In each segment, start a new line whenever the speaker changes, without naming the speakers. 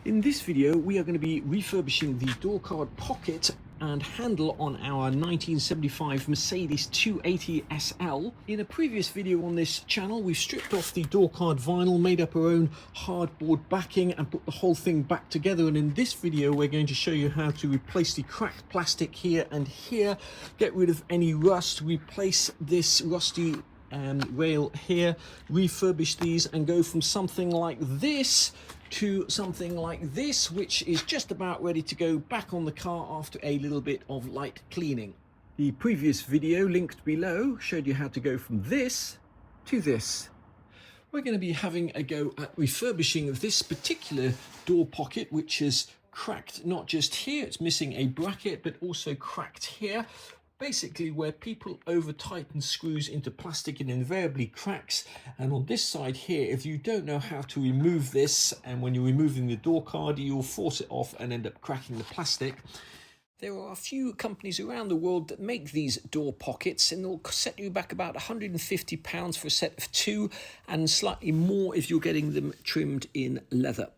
In this video, we are going to be refurbishing the door card pocket and handle on our 1975 Mercedes 280 SL. In a previous video on this channel, we've stripped off the door card vinyl, made up our own hardboard backing and put the whole thing back together. And in this video, we're going to show you how to replace the cracked plastic here and here, get rid of any rust, replace this rusty rail here, refurbish these and go from something like this to something like this, which is just about ready to go back on the car after a little bit of light cleaning. The previous video linked below showed you how to go from this to this. We're going to be having a go at refurbishing this particular door pocket, which is cracked not just here, it's missing a bracket, but also cracked here. Basically, where people over tighten screws into plastic, it invariably cracks. And on this side here, if you don't know how to remove this, and when you're removing the door card, you'll force it off and end up cracking the plastic. There are a few companies around the world that make these door pockets, and they'll set you back about £150 for a set of two, and slightly more if you're getting them trimmed in leather.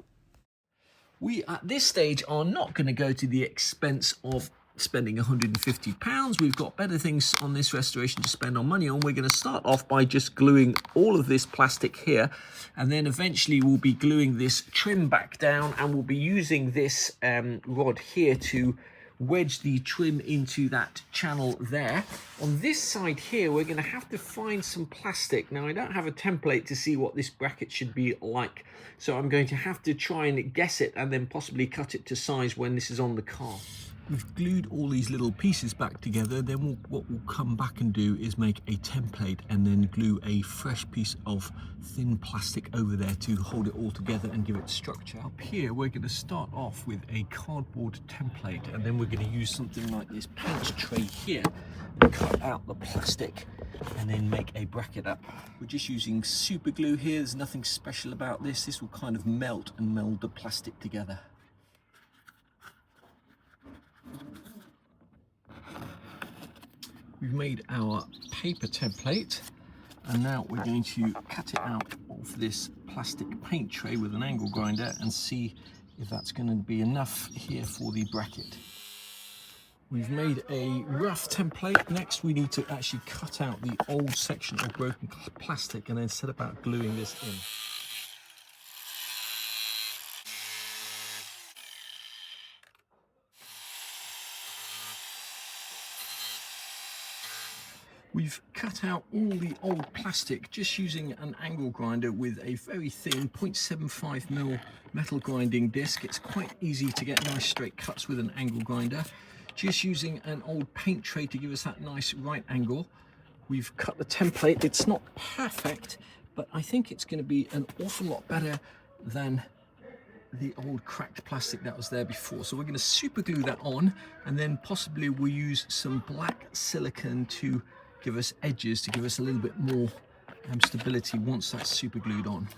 We at this stage are not going to go to the expense of spending £150. We've got better things on this restoration to spend our money on. We're going to start off by just gluing all of this plastic here, and then eventually we'll be gluing this trim back down, and we'll be using this rod here to wedge the trim into that channel there. On this side here, we're going to have to find some plastic. Now, I don't have a template to see what this bracket should be like, so I'm going to have to try and guess it and then possibly cut it to size when this is on the car. We've glued all these little pieces back together. Then what we'll come back and do is make a template and then glue a fresh piece of thin plastic over there to hold it all together and give it structure. Up here, we're going to start off with a cardboard template, and then we're going to use something like this paint tray here and cut out the plastic and then make a bracket up. We're just using super glue here. There's nothing special about this. This will kind of melt and meld the plastic together. We've made our paper template, and now we're going to cut it out of this plastic paint tray with an angle grinder and see if that's going to be enough here for the bracket. We've made a rough template. Next we need to actually cut out the old section of broken plastic and then set about gluing this in. We've cut out all the old plastic just using an angle grinder with a very thin 0.75mm metal grinding disc. It's quite easy to get nice straight cuts with an angle grinder. Just using an old paint tray to give us that nice right angle. We've cut the template. It's not perfect, but I think it's going to be an awful lot better than the old cracked plastic that was there before. So we're going to super glue that on, and then possibly we'll use some black silicone to give us edges, to give us a little bit more stability once that's super glued on.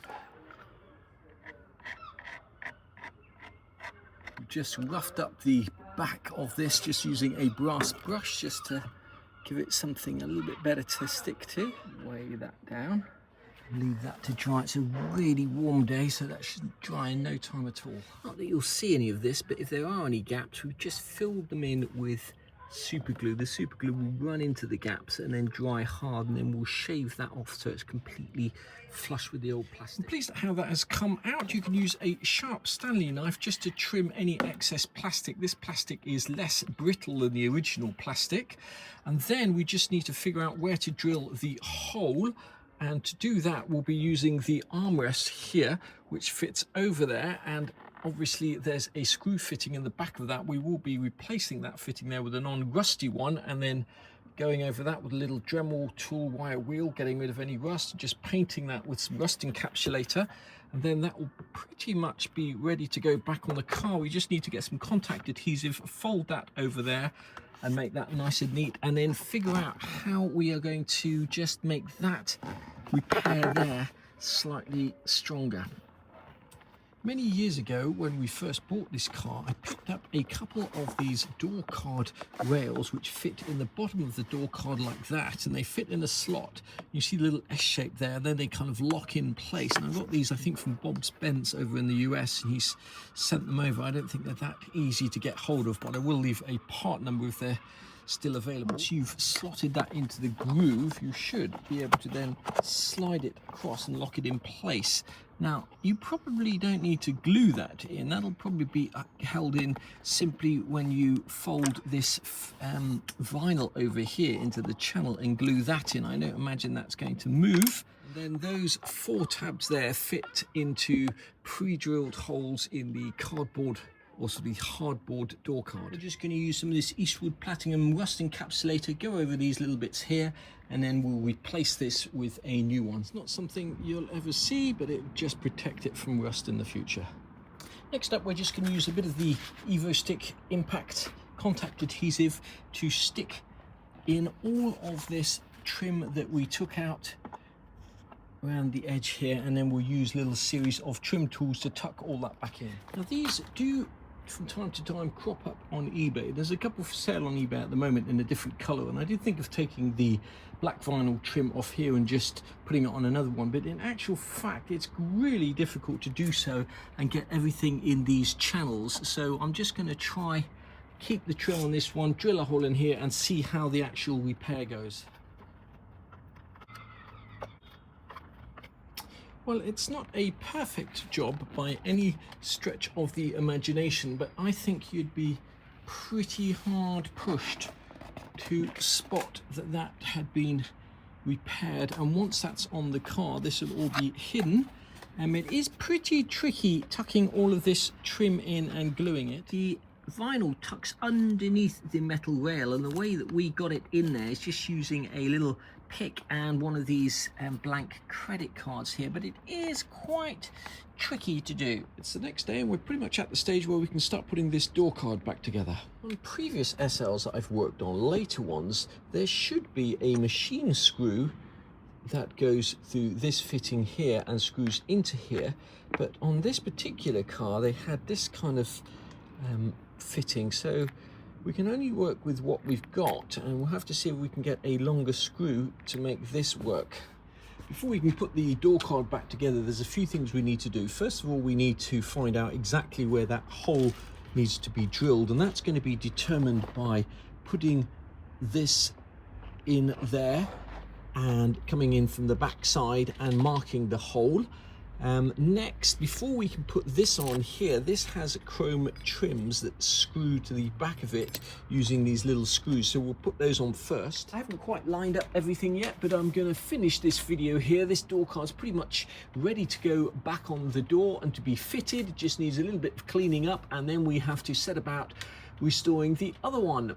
We've just roughed up the back of this just using a brass brush just to give it something a little bit better to stick to. Weigh that down, leave that to dry. It's a really warm day, so that should dry in no time at all. Not that you'll see any of this, but if there are any gaps, we've just filled them in with super glue. The super glue will run into the gaps and then dry hard, and then we'll shave that off so it's completely flush with the old plastic. I'm pleased at how that has come out. You can use a sharp Stanley knife just to trim any excess plastic. This plastic is less brittle than the original plastic, and then we just need to figure out where to drill the hole. And to do that, we'll be using the armrest here, which fits over there, and obviously there's a screw fitting in the back of that. We will be replacing that fitting there with a non-rusty one, and then going over that with a little Dremel tool wire wheel, getting rid of any rust, just painting that with some rust encapsulator, and then that will pretty much be ready to go back on the car. We just need to get some contact adhesive, fold that over there and make that nice and neat, and then figure out how we are going to just make that repair there slightly stronger. Many years ago, when we first bought this car, I picked up a couple of these door card rails which fit in the bottom of the door card like that, and they fit in a slot. You see the little S shape there, and then they kind of lock in place. And I got these, I think, from Bob's Bents over in the US, and he's sent them over. I don't think they're that easy to get hold of, but I will leave a part number if they're still available. Once you've slotted that into the groove, you should be able to then slide it across and lock it in place. Now, you probably don't need to glue that in. That'll probably be held in simply when you fold this vinyl over here into the channel and glue that in. I don't imagine that's going to move. Then those 4 tabs there fit into pre-drilled holes in the cardboard, also the hardboard door card. We're just going to use some of this Eastwood platinum rust encapsulator, go over these little bits here, and then we'll replace this with a new one. It's not something you'll ever see, but it'll just protect it from rust in the future. Next up, we're just going to use a bit of the EvoStick Impact contact adhesive to stick in all of this trim that we took out around the edge here, and then we'll use a little series of trim tools to tuck all that back in. Now, these do from time to time crop up on eBay. There's a couple for sale on eBay at the moment in a different color, and I did think of taking the black vinyl trim off here and just putting it on another one, but in actual fact it's really difficult to do so and get everything in these channels. So I'm just going to try keep the trim on this one, drill a hole in here, and see how the actual repair goes. Well, it's not a perfect job by any stretch of the imagination, but I think you'd be pretty hard pushed to spot that that had been repaired. And once that's on the car, this will all be hidden. It is pretty tricky tucking all of this trim in and gluing it. The vinyl tucks underneath the metal rail, and the way that we got it in there is just using a little pick and one of these blank credit cards here, but it is quite tricky to do. It's the next day and we're pretty much at the stage where we can start putting this door card back together. On previous SLs that I've worked on, later ones, there should be a machine screw that goes through this fitting here and screws into here, but on this particular car they had this kind of fitting, so we can only work with what we've got, and we'll have to see if we can get a longer screw to make this work. Before we can put the door card back together, there's a few things we need to do. First of all, we need to find out exactly where that hole needs to be drilled, and that's going to be determined by putting this in there and coming in from the back side and marking the hole. Next, before we can put this on here, this has chrome trims that screw to the back of it using these little screws, so we'll put those on first. I haven't quite lined up everything yet, but I'm going to finish this video here. This door card's pretty much ready to go back on the door and to be fitted. It just needs a little bit of cleaning up, and then we have to set about restoring the other one.